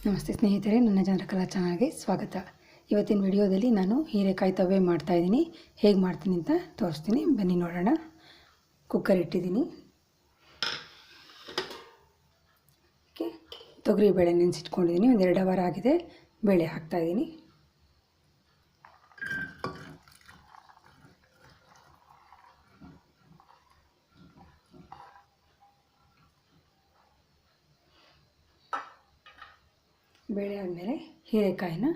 ನಮಸ್ತೆ ಸ್ನೇಹಿತರೆ, ನನ್ನ ಚಂದ್ರಕಲಾ ಚಾನಲ್ಗೆ ಸ್ವಾಗತ. ಇವತ್ತಿನ ವಿಡಿಯೋದಲ್ಲಿ ನಾನು ಹೀರೆಕಾಯಿ ತವೆ ಮಾಡ್ತಾಯಿದ್ದೀನಿ. ಹೇಗೆ ಮಾಡ್ತೀನಿ ಅಂತ ತೋರಿಸ್ತೀನಿ, ಬನ್ನಿ ನೋಡೋಣ. ಕುಕ್ಕರ್ ಇಟ್ಟಿದ್ದೀನಿ. ತೊಗರಿ ಬೇಳೆ ನೆನೆಸಿಟ್ಕೊಂಡಿದ್ದೀನಿ. ಒಂದು 2 ಅವರ್ ಆಗಿದೆ. ಬೇಳೆ ಹಾಕ್ತಾಯಿದ್ದೀನಿ. ಬೇಳೆ ಆದಮೇಲೆ ಹೀರೆಕಾಯಿನ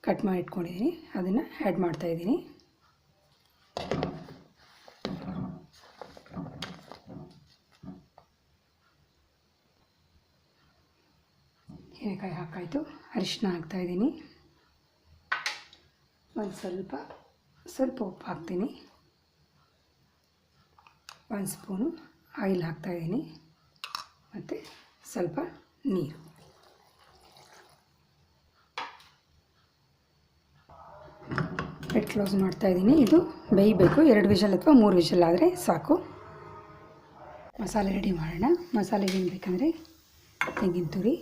ಕಟ್ ಮಾಡಿ ಇಟ್ಕೊಂಡಿದ್ದೀನಿ, ಅದನ್ನು ಆ್ಯಡ್ ಮಾಡ್ತಾಯಿದ್ದೀನಿ. ಹೀರೆಕಾಯಿ ಹಾಕಾಯಿತು. ಅರಿಶಿನ ಹಾಕ್ತಾಯಿದ್ದೀನಿ. ಒಂದು ಸ್ವಲ್ಪ ಉಪ್ಪು ಹಾಕ್ತೀನಿ. 1 ಸ್ಪೂನು ಆಯಿಲ್ ಹಾಕ್ತಾಯಿದ್ದೀನಿ ಮತ್ತು ಸ್ವಲ್ಪ ನೀರು. ಲಿಡ್ ಕ್ಲೋಸ್ ಮಾಡ್ತಾಯಿದ್ದೀನಿ. ಇದು ಬೇಯಬೇಕು. 2 ವಿಷಲ್ ಅಥವಾ 3 ವಿಷಲ್ ಆದರೆ ಸಾಕು. ಮಸಾಲೆ ರೆಡಿ ಮಾಡೋಣ. ಮಸಾಲೆಗೆ ಏನು ಬೇಕಂದರೆ ತೆಂಗಿನ ತುರಿ,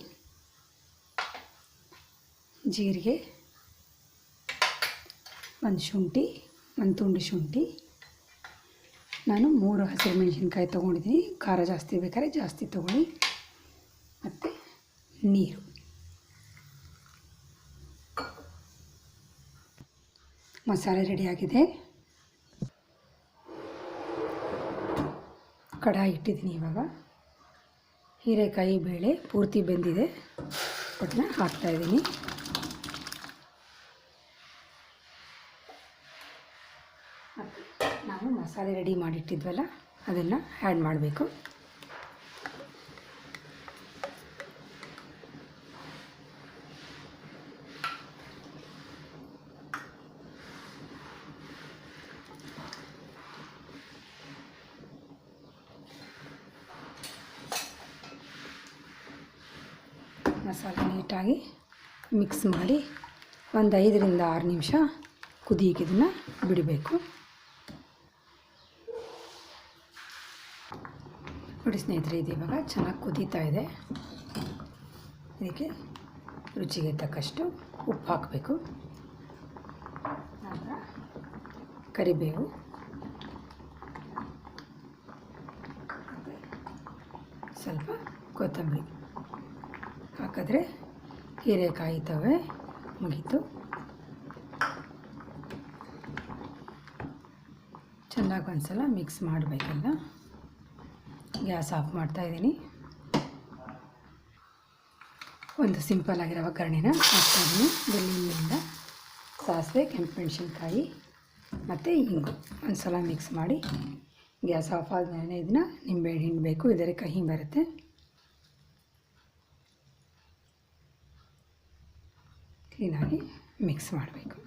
ಜೀರಿಗೆ, ಒಂದು ತುಂಡು ಶುಂಠಿ. ನಾನು 3 ಹಸಿರು ಮೆಣಸಿನ್ಕಾಯಿ ತೊಗೊಂಡಿದ್ದೀನಿ. ಖಾರ ಜಾಸ್ತಿ ಬೇಕಾದ್ರೆ ಜಾಸ್ತಿ ತೊಗೊಳ್ಳಿ. ಮತ್ತು ನೀರು. ಮಸಾಲೆ ರೆಡಿಯಾಗಿದೆ. ಕಡಾಯಿ ಇಟ್ಟಿದ್ದೀನಿ. ಇವಾಗ ಹೀರೆಕಾಯಿ ಬೇಳೆ ಪೂರ್ತಿ ಬೆಂದಿದೆ. ಅದನ್ನ ಹಾಕ್ತಾಯಿದ್ದೀನಿ. ಮತ್ತು ನಾವು ಮಸಾಲೆ ರೆಡಿ ಮಾಡಿಟ್ಟಿದ್ವಲ್ಲ, ಅದನ್ನು ಆ್ಯಡ್ ಮಾಡಬೇಕು. ಮಸಾಲೆ ನೀಟಾಗಿ ಮಿಕ್ಸ್ ಮಾಡಿ ಒಂದು 5 ರಿಂದ 6 ನಿಮಿಷ ಕುದಿಯೋಕೆ ಇದನ್ನು ಬಿಡಬೇಕು. ನೋಡಿ ಸ್ನೇಹಿತರೆ, ಇದು ಇವಾಗ ಚೆನ್ನಾಗಿ ಕುದೀತಾ ಇದೆ. ಇದಕ್ಕೆ ರುಚಿಗೆ ತಕ್ಕಷ್ಟು ಉಪ್ಪು ಹಾಕಬೇಕು. ನಂತರ ಕರಿಬೇವು, ಸ್ವಲ್ಪ ಕೊತ್ತಂಬರಿ ಹಾಕಿದ್ರೆ ಹೀರೆಕಾಯಿ ತವೆ ಮುಗೀತು. ಚೆನ್ನಾಗಿ ಒಂದ್ಸಲ ಮಿಕ್ಸ್ ಮಾಡಬೇಕಲ್ಲ. ಗ್ಯಾಸ್ ಆಫ್ ಮಾಡ್ತಾಯಿದ್ದೀನಿ. ಒಂದು ಸಿಂಪಲ್ ಆಗಿರೋ ಒಗ್ಗರಣೆನ ಹಾಕ್ತಾಯಿದ್ದೀನಿ. ಬೆಳ್ಳುಳ್ಳಿಯಿಂದ ಸಾಸಿವೆ, ಕೆಂಪು ಮೆಣಸಿನ್ಕಾಯಿ ಮತ್ತು ಇಂಗು ಒಂದು ಸಲ ಮಿಕ್ಸ್ ಮಾಡಿ ಗ್ಯಾಸ್ ಆಫ್ ಆದಮೇಲೆ ಇದನ್ನು ನಿಂಬೆಹಣ್ಣು ಹಿಂಡಬೇಕು. ಇದರ ಕಹಿ ಬರುತ್ತೆ. ಕ್ಲೀನಾಗಿ ಮಿಕ್ಸ್ ಮಾಡಬೇಕು.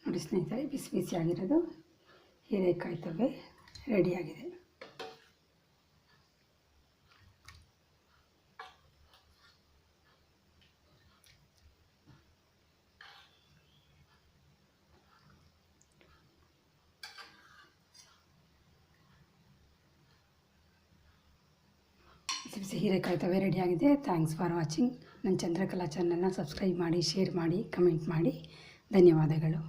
ನೋಡಿ ಸ್ನೇಹಿತರೆ, ಬಿಸಿ ಬಿಸಿಯಾಗಿರೋದು ಹೀರೆಕಾಯಿ ತವೆ ರೆಡಿಯಾಗಿದೆ. ಬಿಸಿ ಹೀರೆಕಾಯಿ ತವೆ ರೆಡಿಯಾಗಿದೆ. Thanks for watching. ನನ್ನ ಚಂದ್ರಕಲಾ ಚಾನಲ್ನ ಸಬ್ಸ್ಕ್ರೈಬ್ ಮಾಡಿ, ಶೇರ್ ಮಾಡಿ, ಕಮೆಂಟ್ ಮಾಡಿ. ಧನ್ಯವಾದಗಳು.